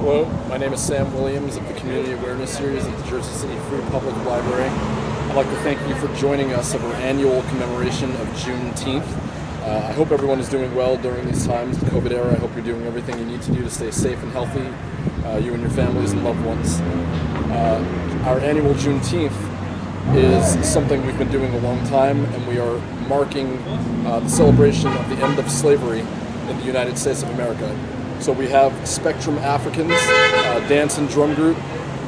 Hello, my name is Sam Williams of the Community Awareness Series at the Jersey City Free Public Library. I'd like to thank you for joining us of our annual commemoration of Juneteenth. I hope everyone is doing well during these times, the COVID era. I hope you're doing everything you need to do to stay safe and healthy, you and your families and loved ones. Our annual Juneteenth is something we've been doing a long time, and we are marking the celebration of the end of slavery in the United States of America. So we have Spektrums Afrikans Dance and Drum Group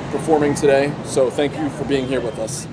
performing today, so thank you for being here with us.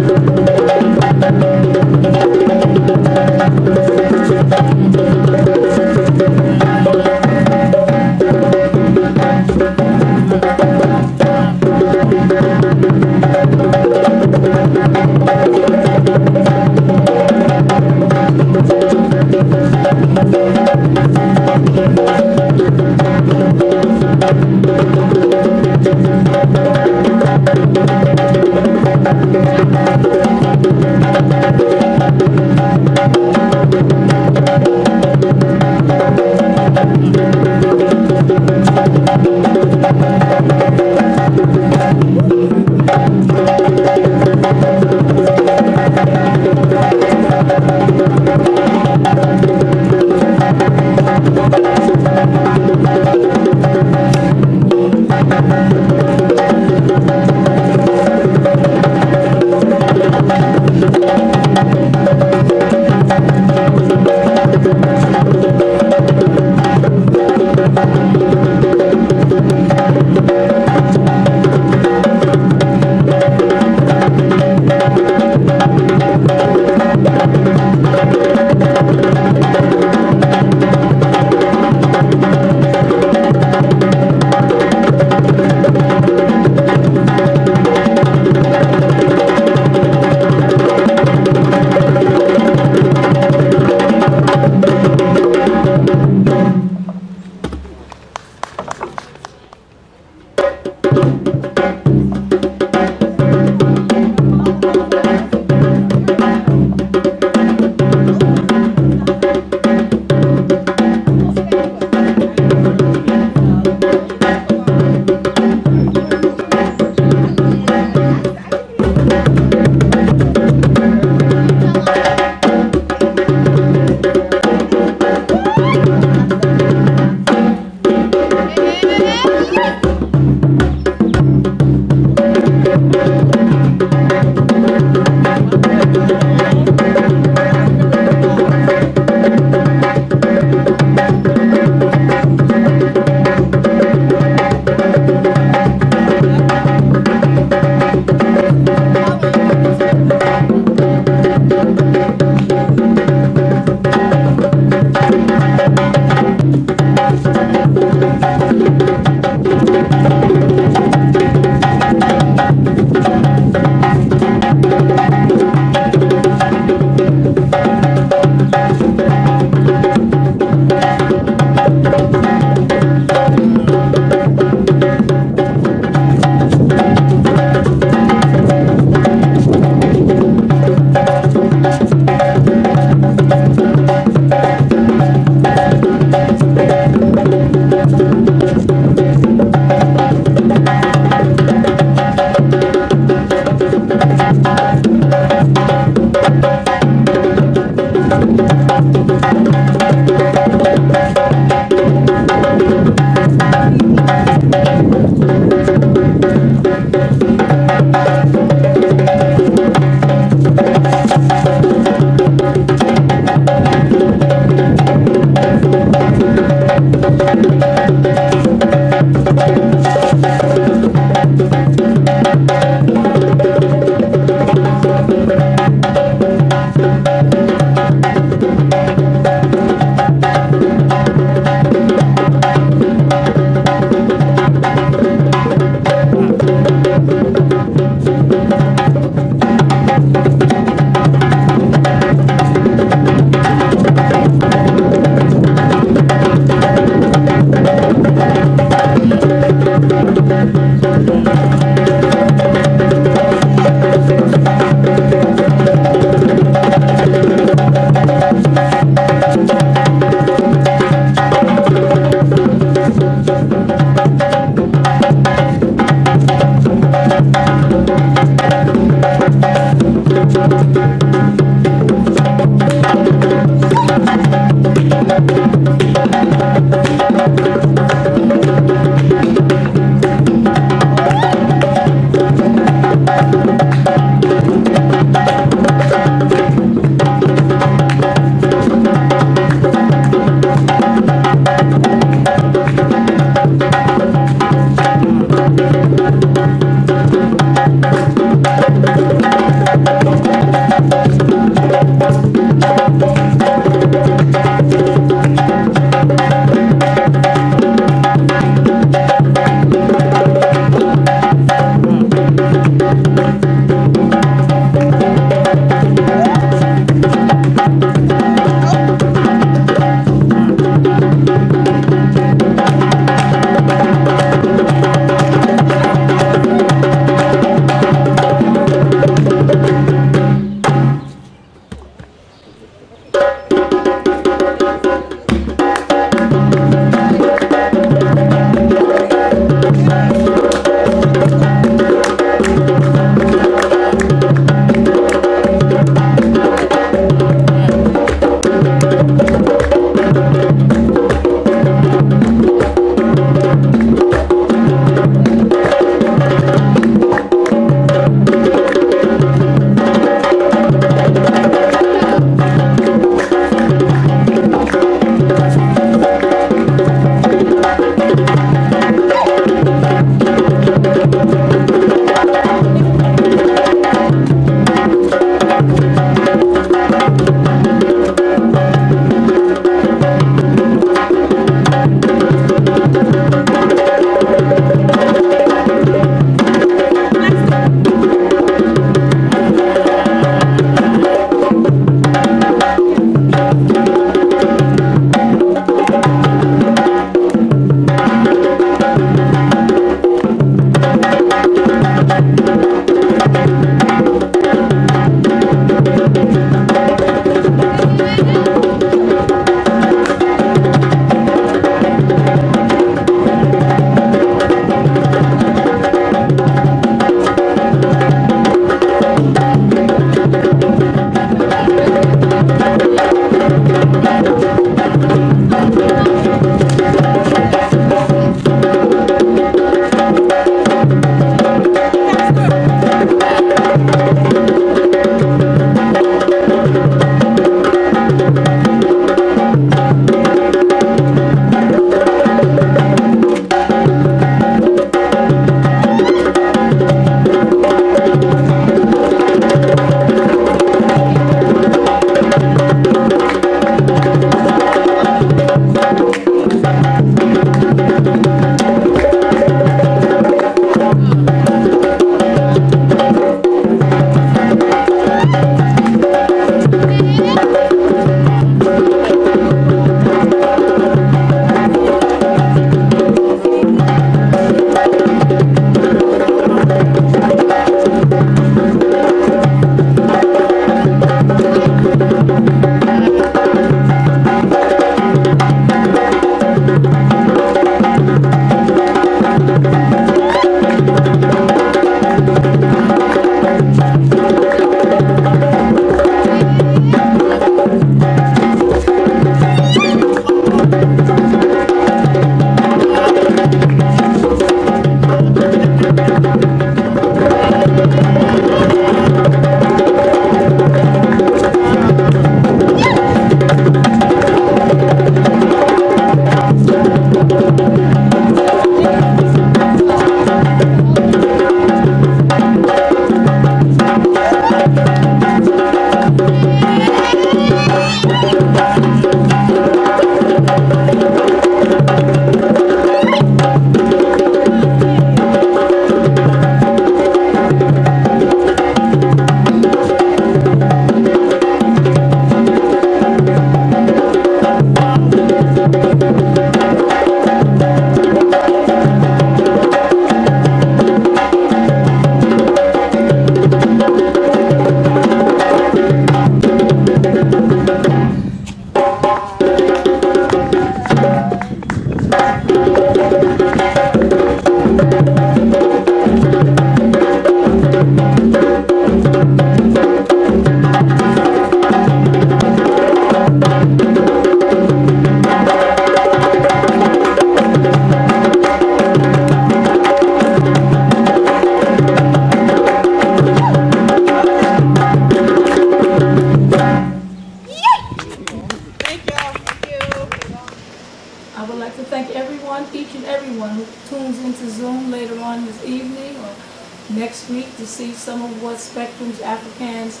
next week to see some of what Spektrums Afrikans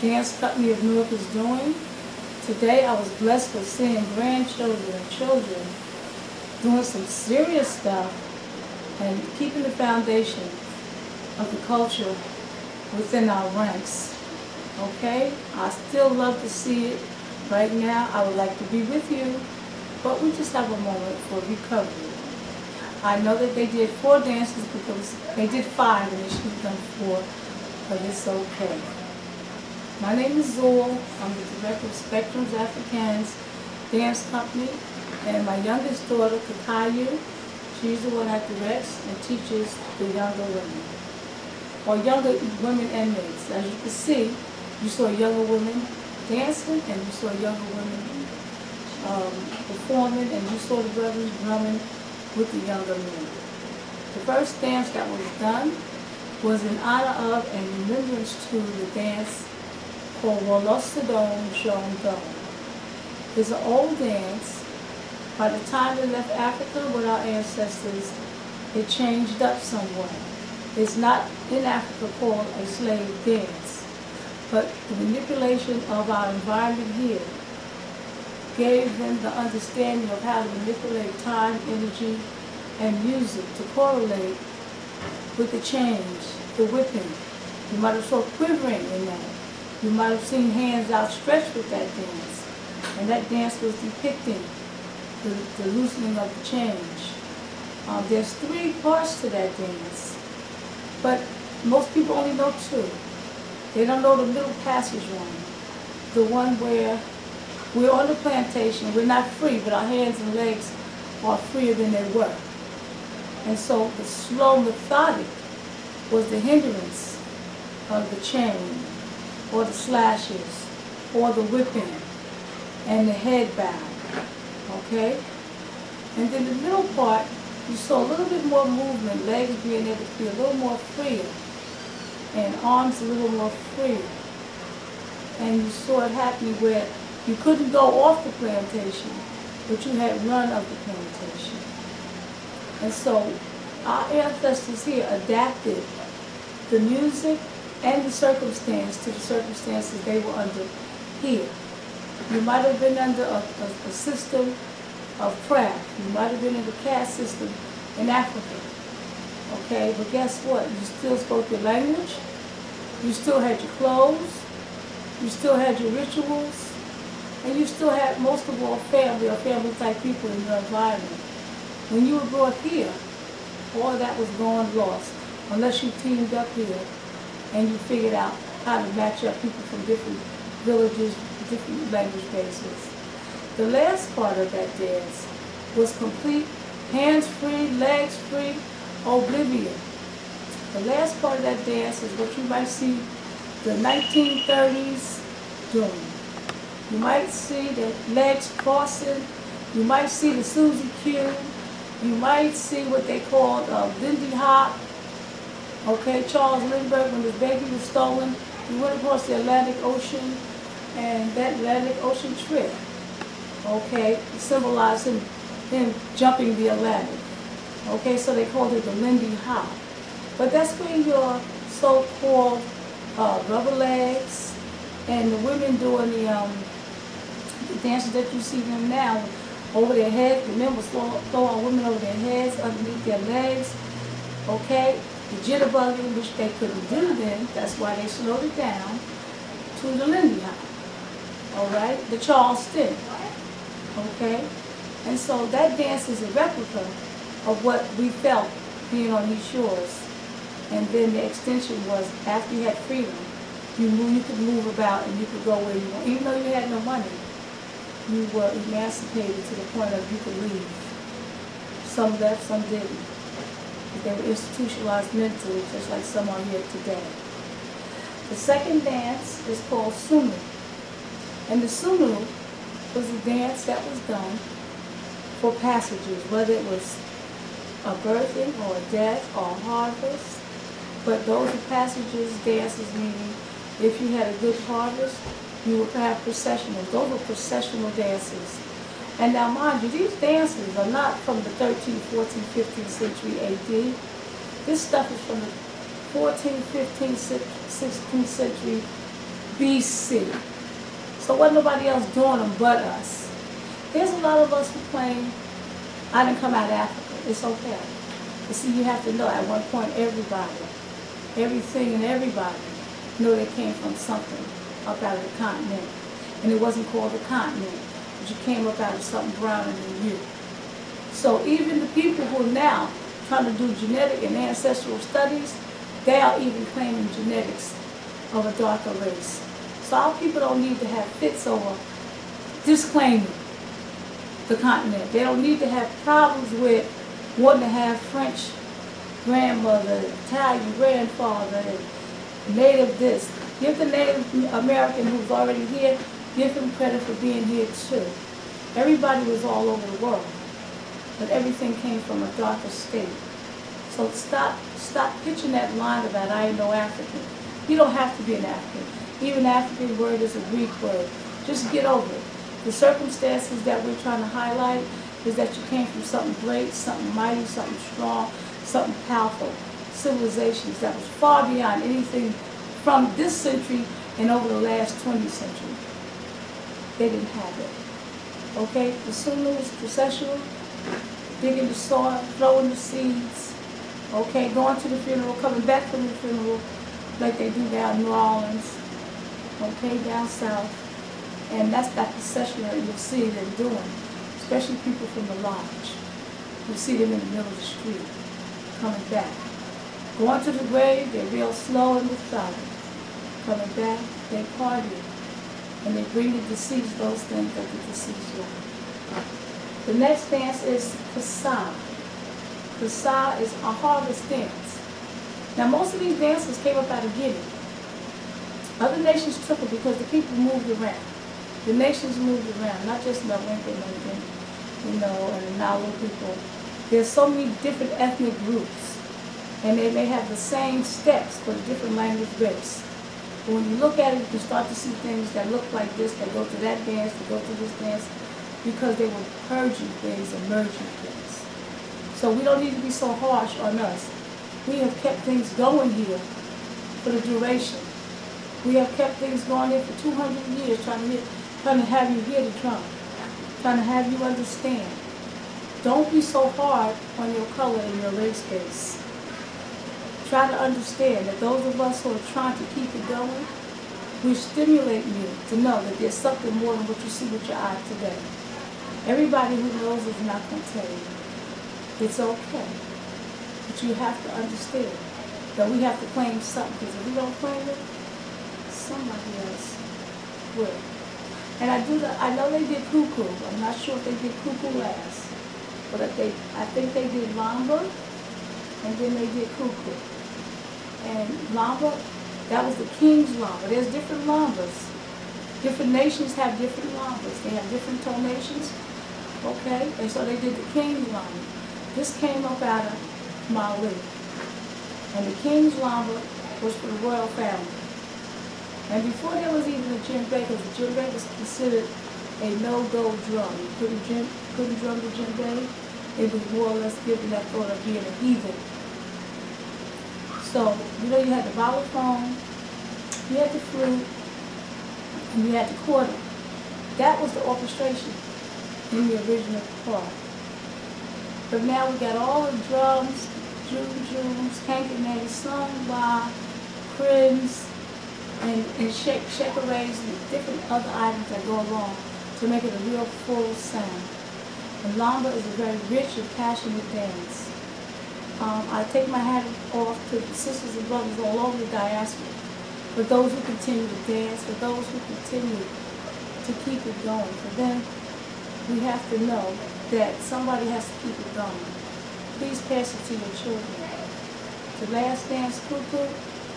Dance Company of Newark is doing. Today I was blessed with seeing grandchildren and children doing some serious stuff and keeping the foundation of the culture within our ranks. Okay? I still love to see it. Right now, I would like to be with you, but we just have a moment for recovery. I know that they did 4 dances because they did 5 and they should have done 4, but it's okay. My name is Zool. I'm the director of Spektrums Afrikans Dance Company, and my youngest daughter, Kakayu, she's the one that directs and teaches the younger women, or younger women inmates. As you can see, you saw younger women dancing, and you saw younger women performing, and you saw the brothers drumming with the younger men. The first dance that was done was in honor of and remembrance to the dance called Wolostadone Shondone. It's an old dance. By the time they left Africa with our ancestors, it changed up somewhat. It's not in Africa called a slave dance, but the manipulation of our environment here gave them the understanding of how to manipulate time, energy, and music to correlate with the change, the whipping. You might have saw quivering in that. You might have seen hands outstretched with that dance. And that dance was depicting the loosening of the change. There's 3 parts to that dance, but most people only know 2. They don't know the middle passage one, the one where we're on the plantation, we're not free, but our hands and legs are freer than they were. And so the slow, methodic was the hindrance of the chain, or the slashes, or the whipping, and the head bow, okay? And then the middle part, you saw a little bit more movement, legs being able to be a little more freer, and arms a little more free. And you saw it happening where you couldn't go off the plantation, but you had run of the plantation. And so our ancestors here adapted the music and the circumstance to the circumstances they were under here. You might have been under a system of craft. You might have been in the CAS system in Africa. Okay, but guess what? You still spoke your language. You still had your clothes. You still had your rituals. And you still had, most of all, family or family-type people in your environment. When you were brought here, all of that was gone lost, unless you teamed up here and you figured out how to match up people from different villages, different language bases. The last part of that dance was complete hands free, legs free, oblivion. The last part of that dance is what you might see the 1930s doing. You might see the legs crossing. You might see the Susie Q. You might see what they called Lindy Hop. Okay, Charles Lindbergh, when his baby was stolen, he went across the Atlantic Ocean, and that Atlantic Ocean trip, okay, symbolized him jumping the Atlantic. Okay, so they called it the Lindy Hop. But that's where your so-called rubber legs and the women doing the dances that you see them now over their heads. Remember, throw our women over their heads, underneath their legs. Okay, the jitterbugging, which they couldn't do then. That's why they slowed it down to the Lindy Hop. All right, the Charleston. Okay, and so that dance is a replica of what we felt being on these shores. And then the extension was, after you had freedom, you could move about and you could go where you want. Even though you had no money, you were emancipated to the point of you could leave. Some left, some didn't. But they were institutionalized mentally, just like some are here today. The second dance is called Sunu. And the Sunu was a dance that was done for passages, whether it was a birthing or a death or a harvest. But those are passages, dances, meaning if you had a good harvest, you would have processionals. Those were processional dances. And now mind you, these dances are not from the 13th, 14th, 15th century AD. This stuff is from the 14th, 15th, 16th century BC. So wasn't nobody else doing them but us. There's a lot of us who claim, I didn't come out of Africa. It's okay. But see, you have to know at one point everything and everybody know they came from something up out of the continent. And it wasn't called the continent, but you came up out of something browner than you. So even the people who are now trying to do genetic and ancestral studies, they are even claiming genetics of a darker race. So our people don't need to have fits over disclaiming the continent. They don't need to have problems with wanting to have French grandmother, Italian grandfather, and native this. Give the Native American who's already here, give him credit for being here too. Everybody was all over the world, but everything came from a darker state. So stop pitching that line about I ain't no African. You don't have to be an African. Even African word is a Greek word. Just get over it. The circumstances that we're trying to highlight is that you came from something great, something mighty, something strong, something powerful. Civilizations that was far beyond anything from this century and over the last 20th century. They didn't have it. Okay? The Zulus, processional, digging the soil, throwing the seeds, okay, going to the funeral, coming back from the funeral like they do down in New Orleans, okay, down south. And that's that processional that you'll see them doing, especially people from the lodge. You see them in the middle of the street, coming back. Going to the grave, they're real slow and methodical. Coming back, they party. And they bring the deceased those things that the deceased love. The next dance is CAS. CAS is a harvest dance. Now most of these dances came up out of Guinea. Other nations took it because the people moved around. The nations moved around, not just Mawinka, and the Nalu people. There's so many different ethnic groups, and they may have the same steps but a different language base. But when you look at it, you can start to see things that look like this, that go to that dance, that go to this dance, because they were purging things and merging things. So we don't need to be so harsh on us. We have kept things going here for the duration. We have kept things going here for 200 years, trying to have you hear the drum, trying to have you understand. Don't be so hard on your color and your race base. Try to understand that those of us who are trying to keep it going, we stimulate you to know that there's something more than what you see with your eye today. Everybody who knows is not going to tell you. It's okay. But you have to understand that we have to claim something, because if we don't claim it, somebody else will. And I know they did cuckoo. I'm not sure if they did cuckoo last. But I think they did lamba, and then they did cuckoo. And lamba, that was the king's lamba. There's different lambas. Different nations have different lambas. They have different tonations. Okay? And so they did the king's lamba. This came up out of Mali. And the king's lamba was for the royal family. And before there was even a djembe, because the djembe was considered a no-go drum. You couldn't drum the djembe. It was more or less given that thought of being a heathen. So, you had the xylophone, you had the flute, and you had the quarter. That was the orchestration in the original part. But now we got all the drums, jujums, kankanes, sung by, crins, and shekarays, and different other items that go along to make it a real full sound. And lamba is a very rich and passionate dance. I take my hat off to the sisters and brothers all over the diaspora, for those who continue to dance, for those who continue to keep it going. For them, we have to know that somebody has to keep it going. Please pass it to your children. The last dance, cuckoo,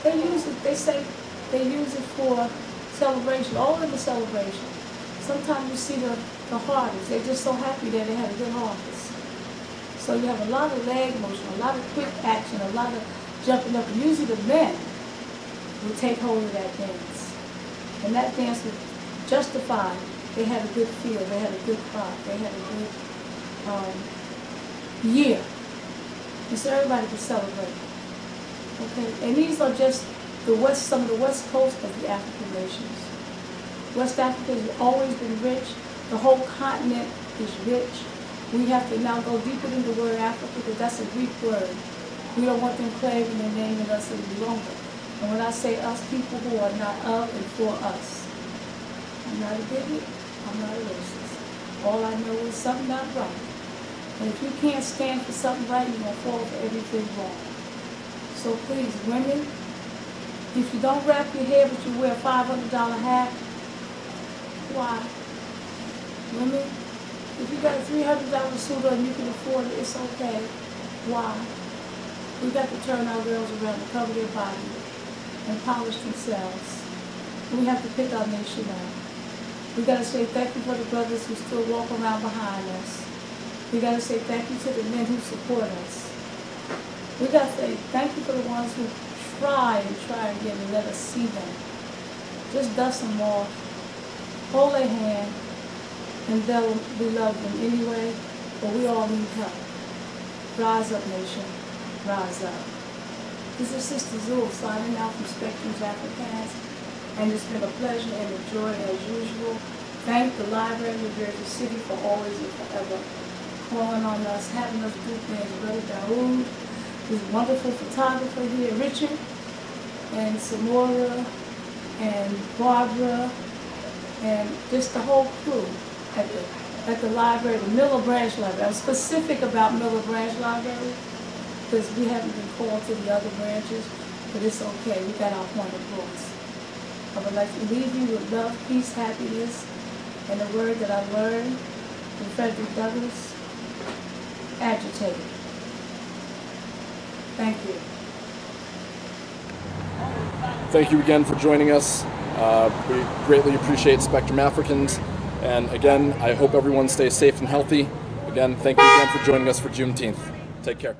they use it, they say they use it for celebration, all in the celebration. Sometimes you see the harvest, they're just so happy that they had a good harvest. So you have a lot of leg motion, a lot of quick action, a lot of jumping up. And usually the men will take hold of that dance. And that dance would justify they had a good field, they had a good crop, they had a good year. And so everybody could celebrate. Okay, and these are just some of the west coast of the African nations. West Africa has always been rich. The whole continent is rich. We have to now go deeper into the word Africa because that's a Greek word. We don't want them claiming their name in us any longer. And when I say us, people who are not of and for us. I'm not a bigot. I'm not a racist. All I know is something not right. And if you can't stand for something right, you're going to fall for everything wrong. So please, women, if you don't wrap your hair but you wear a $500 hat, why? Women, if you got a $300 suit on and you can afford it, it's okay. Why? We got to turn our girls around and cover their body and polish themselves. We have to pick our nation up. We got to say thank you for the brothers who still walk around behind us. We got to say thank you to the men who support us. We got to say thank you for the ones who try again and let us see them. Just dust them off, hold their hand, and we love them anyway, but we all need help. Rise up, nation. Rise up. This is Sister Zul signing out from Spektrums Afrikans, and it's been a pleasure and a joy as usual. Thank the Library of New Jersey City for always and forever calling on us, having us do things. Brother Daoud, this wonderful photographer here, Richard, and Samora, and Barbara, and just the whole crew at the library, the Miller Branch Library. I'm specific about Miller Branch Library because we haven't been called to the other branches, but it's okay. We got our point of books. I would like to leave you with love, peace, happiness, and the word that I learned from Frederick Douglass, agitated. Thank you. Thank you again for joining us. We greatly appreciate Spektrums Afrikans. And again, I hope everyone stays safe and healthy. Again, thank you again for joining us for Juneteenth. Take care.